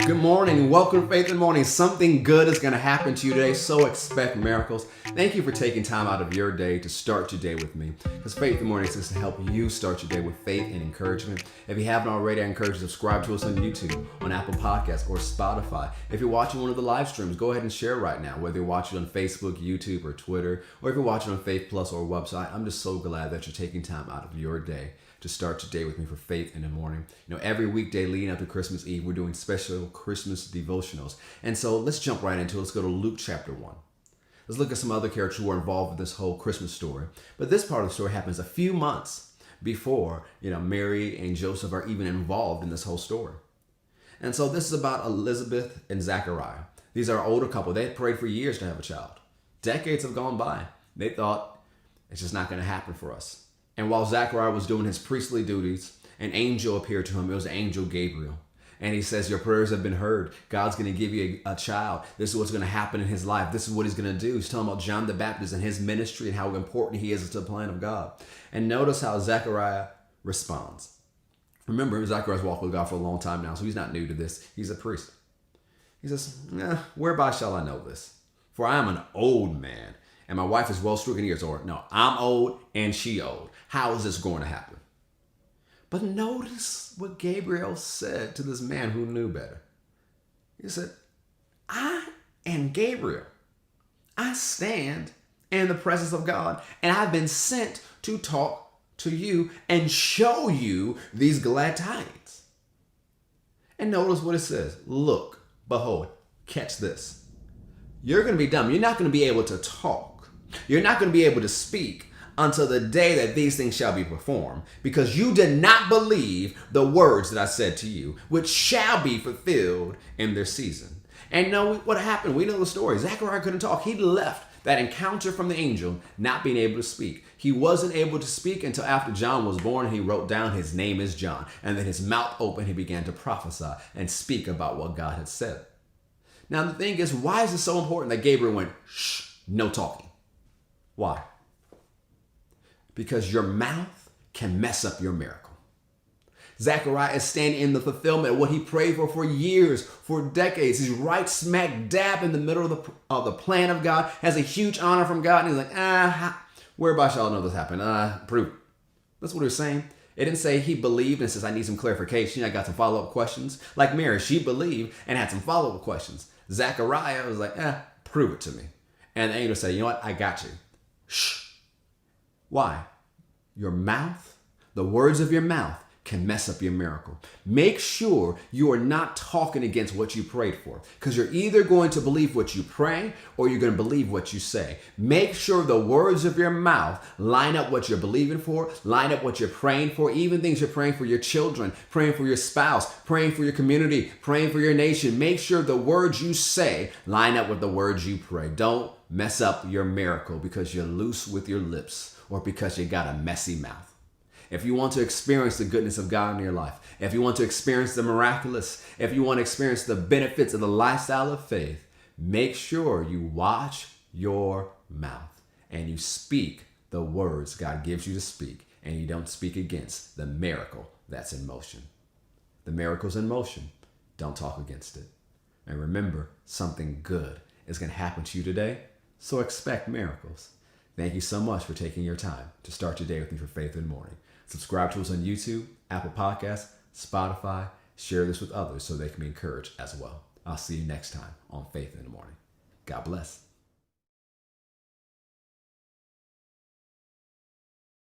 Good morning. Welcome to Faith in the Morning. Something good is going to happen to you today, so expect miracles. Thank you for taking time out of your day to start your day with me, because Faith in the Morning is to help you start your day with faith and encouragement. If you haven't already, I encourage you to subscribe to us on YouTube, on Apple Podcasts, or Spotify. If you're watching one of the live streams, go ahead and share right now, whether you're watching on Facebook, YouTube, or Twitter, or if you're watching on Faith Plus or website. I'm just so glad that you're taking time out of your day to start your day with me for Faith in the Morning. You know, every weekday leading up to Christmas Eve, we're doing special Christmas devotionals. And so let's jump right into it. Let's go to Luke chapter 1. Let's look at some other characters who are involved with this whole Christmas story. But this part of the story happens a few months before, Mary and Joseph are even involved in this whole story. And so this is about Elizabeth and Zachariah. These are an older couple. They had prayed for years to have a child. Decades have gone by. They thought, it's just not going to happen for us. And while Zachariah was doing his priestly duties, an angel appeared to him. It was the angel Gabriel. And he says, your prayers have been heard. God's going to give you a child. This is what's going to happen in his life. This is what he's going to do. He's telling about John the Baptist and his ministry and how important he is to the plan of God. And notice how Zachariah responds. Remember, Zachariah's walked with God for a long time now, so he's not new to this. He's a priest. He says, whereby shall I know this? For I am an old man, and my wife is well stricken years. Or no, I'm old and she old. How is this going to happen? But notice what Gabriel said to this man who knew better. He said, I am Gabriel. I stand in the presence of God, and I've been sent to talk to you and show you these glad tidings. And notice what it says. Look, behold, catch this. You're going to be dumb. You're not going to be able to talk. You're not going to be able to speak until the day that these things shall be performed, because you did not believe the words that I said to you, which shall be fulfilled in their season. And know what happened? We know the story. Zechariah couldn't talk. He left that encounter from the angel not being able to speak. He wasn't able to speak until after John was born, and he wrote down his name is John. And then his mouth opened, he began to prophesy and speak about what God had said. Now the thing is, why is it so important that Gabriel went, shh, no talking? Why? Because your mouth can mess up your miracle. Zechariah is standing in the fulfillment of what he prayed for years, for decades. He's right smack dab in the middle of the plan of God, has a huge honor from God, and he's like, whereby shall I know this happened? Prove it. That's what he was saying. It didn't say he believed and says, I need some clarification. I got some follow-up questions. Like Mary, she believed and had some follow-up questions. Zechariah was like, prove it to me. And the angel said, you know what? I got you. Shh. Why? Your mouth, the words of your mouth can mess up your miracle. Make sure you are not talking against what you prayed for, because you're either going to believe what you pray or you're going to believe what you say. Make sure the words of your mouth line up what you're believing for, line up what you're praying for, even things you're praying for your children, praying for your spouse, praying for your community, praying for your nation. Make sure the words you say line up with the words you pray. Don't mess up your miracle because you're loose with your lips or because you got a messy mouth. If you want to experience the goodness of God in your life, if you want to experience the miraculous, if you want to experience the benefits of the lifestyle of faith, make sure you watch your mouth and you speak the words God gives you to speak, and you don't speak against the miracle that's in motion. The miracle's in motion. Don't talk against it. And remember, something good is going to happen to you today, so expect miracles. Thank you so much for taking your time to start your day with me for Faith in the Morning. Subscribe to us on YouTube, Apple Podcasts, Spotify. Share this with others so they can be encouraged as well. I'll see you next time on Faith in the Morning. God bless.